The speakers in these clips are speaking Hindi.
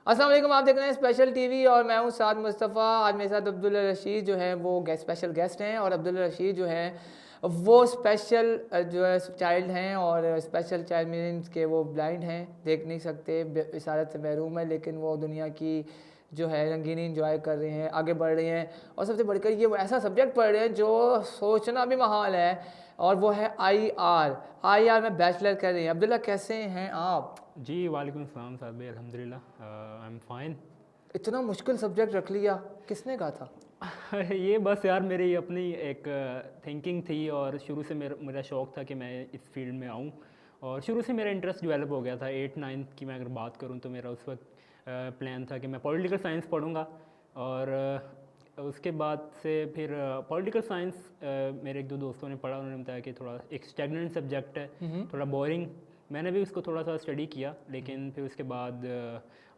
अस्सलाम वालेकुम, आप देख रहे हैं स्पेशल टीवी और मैं हूं साद मुस्तफ़ा। आज मेरे साथ अब्दुल्ला रशीद जो है वो स्पेशल गेस्ट हैं और अब्दुल्ला रशीद जो है वो स्पेशल जो है चाइल्ड हैं और स्पेशल चाइल्ड मीन्स के वो ब्लाइंड हैं, देख नहीं सकते, इशारत से महरूम है, लेकिन वो दुनिया की जो है रंगीनी इंजॉय कर रहे हैं, आगे बढ़ रहे हैं। और सबसे बढ़कर ये वो ऐसा सब्जेक्ट पढ़ रहे हैं जो सोचना भी महाल है और वो है आई आर में बैचलर कर रही हैं। अब्दुल्ला कैसे हैं आप? जी वालेकुम अस्सलाम साहब भाई, अल्हम्दुलिल्लाह आई एम फाइन। इतना मुश्किल सब्जेक्ट रख लिया, किसने कहा था? ये बस यार मेरी अपनी एक थिंकिंग थी और शुरू से मेरा शौक़ था कि मैं इस फील्ड में आऊँ और शुरू से मेरा इंटरेस्ट डेवलप हो गया था। 8-9 की मैं अगर बात करूँ तो मेरा उस वक्त प्लान था कि मैं पॉलिटिकल साइंस पढ़ूँगा और उसके बाद से फिर पॉलिटिकल साइंस मेरे एक दो दोस्तों ने पढ़ा, उन्होंने बताया कि थोड़ा एक स्टैगनेंट सब्जेक्ट है, थोड़ा बोरिंग। मैंने भी उसको थोड़ा सा स्टडी किया, लेकिन फिर उसके बाद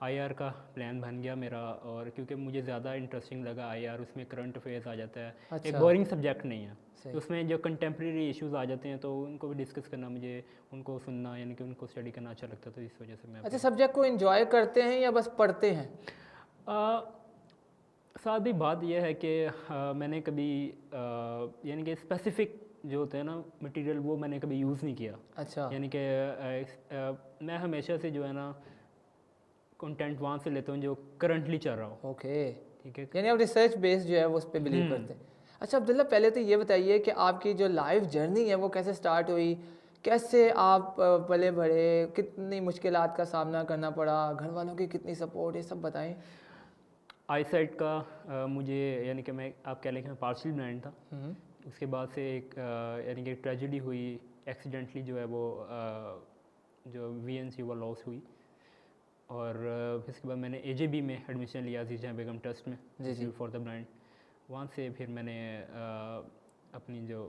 आईआर का प्लान बन गया मेरा, और क्योंकि मुझे ज़्यादा इंटरेस्टिंग लगा आईआर, उसमें करंट अफेयर्स आ जाता है। अच्छा। एक बोरिंग सब्जेक्ट नहीं है, सही। तो उसमें जो कंटेम्प्रेरी इश्यूज आ जाते हैं तो उनको भी डिस्कस करना, मुझे उनको सुनना यानी कि उनको स्टडी करना अच्छा लगता, तो इस वजह से मैं अच्छा, सब्जेक्ट को एंजॉय करते हैं या बस पढ़ते हैं? साथ ही बात यह है कि मैंने कभी यानी कि स्पेसिफिक जो होते हैं ना मटेरियल, वो मैंने कभी यूज़ नहीं किया। अच्छा। यानी कि मैं हमेशा से जो है ना कंटेंट वहाँ से लेता हूँ जो करंटली चल रहा हो। ओके, ठीक है। यानी आप रिसर्च बेस्ड जो है वो उस पर बिलीव करते हैं। अच्छा अब्दुल्ला, पहले तो ये बताइए कि आपकी जो लाइफ जर्नी है वो कैसे स्टार्ट हुई, कैसे आप पले बढ़े, कितनी मुश्किलात का सामना करना पड़ा, घर वालों की कितनी सपोर्ट, ये सब बताएं। आईसाइट का मुझे यानी कि मैं, आप कह लें कि मैं पार्शियल ब्लाइंड था। उसके बाद से एक यानी कि ट्रेजेडी हुई, एक्सीडेंटली जो है वो जो वीएनसी वो लॉस हुई, और फिर इसके बाद मैंने एजेबी में एडमिशन लिया थी, जहाँ बेगम ट्रस्ट में, इंस्टीट्यूट फॉर द ब्लाइंड। वहाँ से फिर मैंने अपनी जो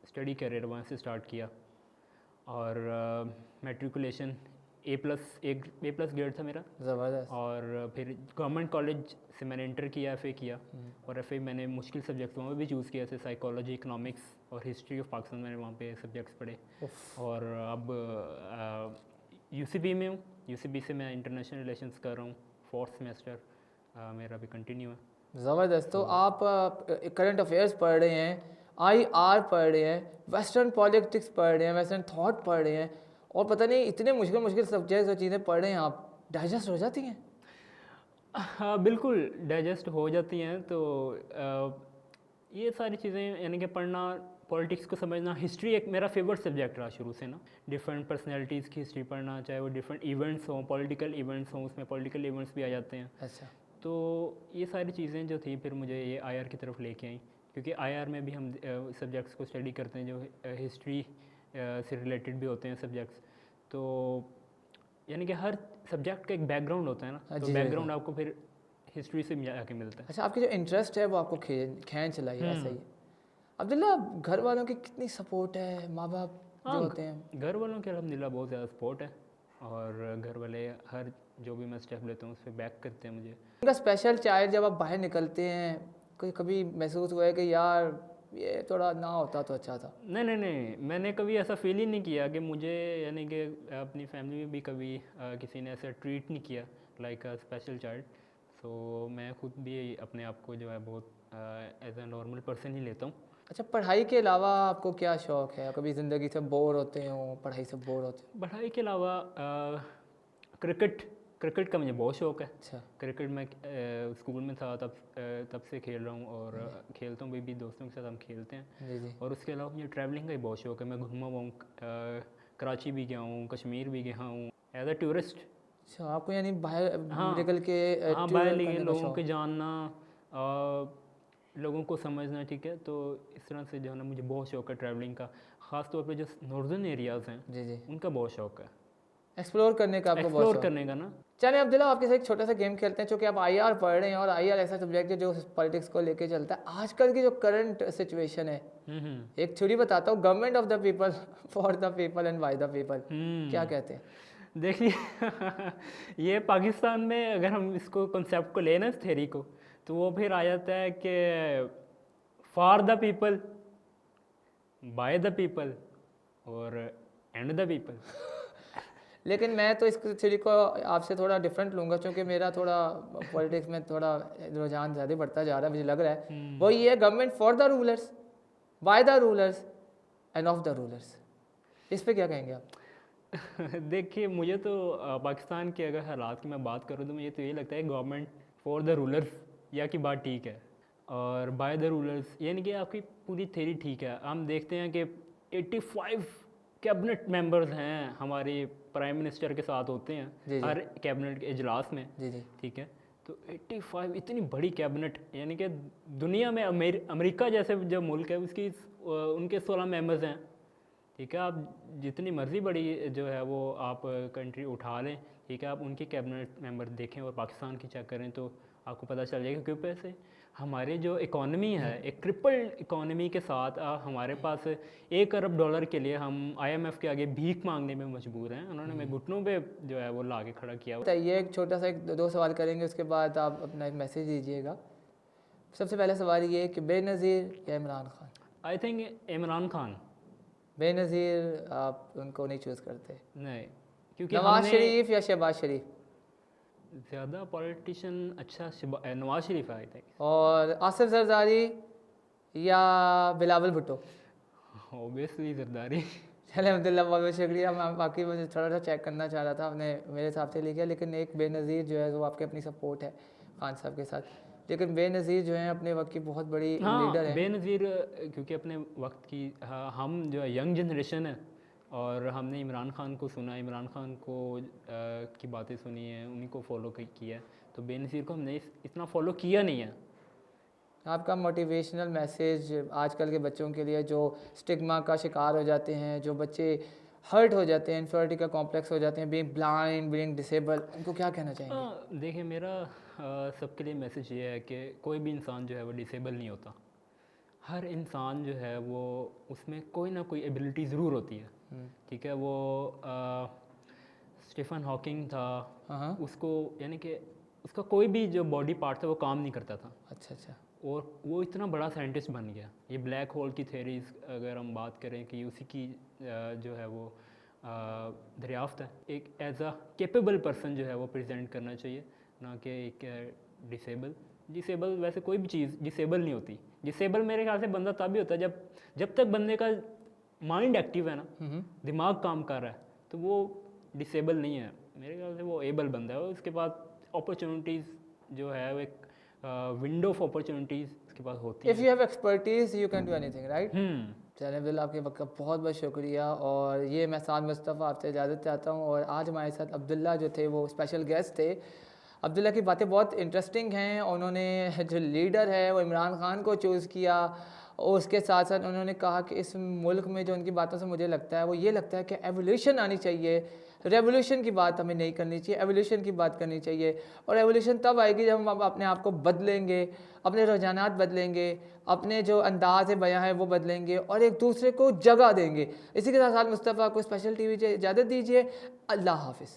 स्टडी करियर वहाँ से स्टार्ट किया, और मैट्रिकुलेशन ए प्लस ग्रेड था मेरा। ज़बरदस्त। और फिर गवर्नमेंट कॉलेज से मैंने इंटर किया, एफ़ए किया, और एफ़ए मैंने मुश्किल सब्जेक्ट्स वहाँ पे भी चूज़ किया, जैसे साइकोलॉजी, इकोनॉमिक्स और हिस्ट्री ऑफ पाकिस्तान, मैंने वहाँ पे सब्जेक्ट्स पढ़े। और अब यूसीबी में हूँ, यूसीबी से मैं इंटरनेशनल रिलेशंस कर रहा हूँ, 4th सेमेस्टर मेरा भी कंटिन्यू है। ज़बरदस्त। तो आप करंट अफेयर्स पढ़ रहे हैं, आईआर पढ़ रहे हैं, वेस्टर्न पॉलिटिक्स पढ़ रहे हैं, वेस्टर्न थॉट पढ़ रहे हैं, और पता नहीं इतने मुश्किल मुश्किल सब्जेक्ट्स और चीज़ें पढ़ रहे हैं, आप डाइजेस्ट हो जाती हैं? हाँ बिल्कुल डाइजेस्ट हो जाती हैं। तो ये सारी चीज़ें यानी कि पढ़ना, पॉलिटिक्स को समझना, हिस्ट्री एक मेरा फेवरेट सब्जेक्ट रहा शुरू से ना। डिफरेंट पर्सनैलिटीज़ की हिस्ट्री पढ़ना, चाहे वो डिफरेंट इवेंट्स हों, पॉलिटिकल इवेंट्स हों, उसमें पॉलिटिकल इवेंट्स भी आ जाते हैं। अच्छा। तो ये सारी चीज़ें जो थी फिर मुझे ये आईआर की तरफ लेके आई, क्योंकि आईआर में भी हम सब्जेक्ट्स को स्टडी करते हैं जो हिस्ट्री से रिलेटेड भी होते हैं सब्जेक्ट्स। तो यानी कि हर सब्जेक्ट का एक बैकग्राउंड होता है ना, तो जी, बैकग्राउंड आपको फिर हिस्ट्री से आके मिलता है। अच्छा, आपकी जो इंटरेस्ट है वो आपको खींच लाई है, ऐसा ही है। अब्दुल्ला, घर वालों की कितनी सपोर्ट है, माँ बाप जो हाँ, होते हैं? घर वालों के अल्हम्दुलिल्लाह बहुत ज़्यादा सपोर्ट है, और घर वाले हर जो भी मैं स्टेप लेता हूँ उस पर बैक करते हैं मुझे। उनका स्पेशल चाइल्ड, जब आप बाहर निकलते हैं कोई कभी महसूस हुआ है कि यार ये थोड़ा ना होता तो अच्छा था? नहीं नहीं नहीं, मैंने कभी ऐसा फील ही नहीं किया कि मुझे, यानी कि अपनी फैमिली में भी कभी किसी ने ऐसा ट्रीट नहीं किया लाइक अ स्पेशल चाइल्ड। सो मैं खुद भी अपने आप को जो है बहुत एज अ नॉर्मल पर्सन ही लेता हूँ। अच्छा, पढ़ाई के अलावा आपको क्या शौक़ है? कभी ज़िंदगी से बोर होते हो, पढ़ाई से बोर होते हो? पढ़ाई के अलावा क्रिकेट क्रिकेट का मुझे बहुत शौक़ है। अच्छा। क्रिकेट में स्कूल में था तब से खेल रहा हूँ, और खेलता हूँ भी दोस्तों के साथ हम खेलते हैं। जी जी। और उसके अलावा मुझे ट्रैवलिंग का ही बहुत शौक़ है। मैं घूमा हुआ हूँ, कराची भी गया हूँ, कश्मीर भी गया हूँ एज अ टूरिस्ट। अच्छा, आपको यानी बाहर हाँ निकल के हाँ, बाहर टूर लिए करने का लोगों शौक़? के जानना, लोगों को समझना, ठीक है। तो इस तरह से जो है ना मुझे बहुत शौक़ है ट्रैवलिंग का। ख़ास तौर पे जो नॉर्दर्न एरियाज़ हैं जी जी। उनका बहुत शौक़ है, एक्सप्लोर करने का आपको बहुत एक्सप्लोर शौक़? करने का ना। चलिए अब्दुल्ला, आपके साथ एक छोटा सा गेम खेलते हैं, चूँकि आप आईआर पढ़ रहे हैं और आईआर ऐसा सब्जेक्ट है जो पॉलिटिक्स को लेके चलता है। आजकल की जो करंट सिचुएशन है, एक थ्योरी बताता हूँ, government of the people, for the people and by the people, क्या कहते हैं? देखिए ये पाकिस्तान में अगर हम इसको कॉन्सेप्ट को लेना, इस थ्योरी को, तो वो फिर आ जाता है कि for the people, by the people और एंड द पीपल। लेकिन मैं तो इस थ्योरी को आपसे थोड़ा डिफरेंट लूँगा, क्योंकि मेरा थोड़ा पॉलिटिक्स में थोड़ा रुझान ज़्यादा बढ़ता जा रहा है, मुझे लग रहा है। वो ये है, government for the rulers, by the rulers end of the rulers. इस पे क्या कहेंगे आप? देखिए, मुझे तो पाकिस्तान के अगर हालात की मैं बात करूँ तो मुझे तो ये लगता है गवर्नमेंट फॉर द रूलर्स या की बात ठीक है, और बाय द रूलर्स यानी कि आपकी पूरी थ्योरी ठीक है। हम देखते हैं कि 85 कैबिनेट मेंबर्स हैं हमारे प्राइम मिनिस्टर के साथ होते जी, हैं जी। हर कैबिनेट के इजलास में, जी जी। ठीक है। तो 85 इतनी बड़ी कैबिनेट, यानी कि दुनिया में अमेरिका जैसे जो मुल्क है उसकी उनके 16 मेंबर्स हैं, ठीक है। आप जितनी मर्ज़ी बड़ी जो है वो आप कंट्री उठा लें, ठीक है, आप उनके कैबिनेट मेंबर देखें और पाकिस्तान की चेक करें तो आपको पता चल जाएगा क्यों पैसे हमारे जो इकॉनमी है एक ट्रिपल इकॉनमी के साथ हमारे पास $1 अरब के लिए हम IMF के आगे भीख मांगने में मजबूर हैं। उन्होंने हमें घुटनों पे जो है वो ला के खड़ा किया। ये एक छोटा सा एक दो सवाल करेंगे, उसके बाद आप अपना एक मैसेज दीजिएगा। सबसे पहला सवाल ये कि बेनज़ीर या इमरान खान? I think Imran Khan. बेनज़ीर आप उनको नहीं चूज़ करते? नहीं, क्योंकि नवाज शरीफ या शहबाज शरीफ? ज़्यादा पॉलिटिशियन अच्छा नवाज शरीफ है आई थिंक। और आसिफ जरदारी या बिलावल भुट्टो? ऑब्वियसली जरदारी। चले अब्दुल्ला, बहुत बहुत शुक्रिया। मैं बाकी मुझे थोड़ा सा चेक करना चाह रहा था, आपने मेरे हिसाब से लिखा, लेकिन एक बेनज़ीर जो है वो आपकी अपनी सपोर्ट है खान साहब के साथ, लेकिन बेनज़ीर जो है अपने वक्त की बहुत बड़ी लीडर है। बेनज़ीर क्योंकि अपने वक्त की हम जो है यंग जनरेशन है और हमने इमरान खान को सुना, इमरान खान को की बातें सुनी है, उन्हीं को फॉलो किया है, तो बेनज़ीर को हमने इतना फॉलो किया नहीं है। आपका मोटिवेशनल मैसेज आजकल के बच्चों के लिए जो स्टिग्मा का शिकार हो जाते हैं, जो बच्चे हर्ट हो जाते हैं, इन्फियोरिटी का कॉम्प्लेक्स हो जाते हैं, बीइंग ब्लाइंड, बीइंग डिसेबल, उनको क्या कहना चाहेंगे? देखिए, मेरा सबके लिए मैसेज ये है कि कोई भी इंसान जो है वो डिसेबल नहीं होता। हर इंसान जो है वो उसमें कोई ना कोई एबिलिटी ज़रूर होती है, ठीक है। वो स्टीफन हॉकिंग था, हाँ। उसको यानी कि उसका कोई भी जो बॉडी पार्ट था वो काम नहीं करता था, अच्छा अच्छा। और वो इतना बड़ा साइंटिस्ट बन गया। ये ब्लैक होल की थेरीज अगर हम बात करें कि उसी की जो है वो दरियाफ्त है। एक एज अ कैपेबल पर्सन जो है वो प्रेजेंट करना चाहिए, ना कि एक डिसेबल वैसे कोई भी चीज़ डिसेबल नहीं होती। डिसेबल मेरे ख्याल से बंदा तब भी होता है जब तक बंदे का माइंड एक्टिव है ना, दिमाग काम कर रहा है, तो वो डिसेबल नहीं है। मेरे ख्याल से वो एबल बंदा है। उसके बाद अपॉर्चुनिटीज़ जो है वो एक विंडो ऑफ अपॉर्चुनिटीज़ उसके पास होती है। If you have expertise you can do anything, right? चलिए अब्दुल्ला, आपके वक्त का बहुत बहुत शुक्रिया। और ये मैं साद मुस्तफ़ा आपसे इजाज़त चाहता हूँ। और आज हमारे साथ अब्दुल्ला जो थे वो स्पेशल गेस्ट थे। अब्दुल्ला की बातें बहुत इंटरेस्टिंग हैं। उन्होंने जो लीडर है वो इमरान खान को चूज़ किया, और उसके साथ साथ उन्होंने कहा कि इस मुल्क में जो उनकी बातों से मुझे लगता है वो ये लगता है कि एवोल्यूशन आनी चाहिए, रेवोल्यूशन की बात हमें नहीं करनी चाहिए, एवोल्यूशन की बात करनी चाहिए। और एवोल्यूशन तब आएगी जब हम अपने आप को बदलेंगे, अपने रुझानात बदलेंगे, अपने जो अंदाज़ बयां है वो बदलेंगे और एक दूसरे को जगह देंगे। इसी के साथ मुस्तफ़ा को स्पेशल टीवी से इजाज़त दीजिए। अल्लाह हाफ़िज़।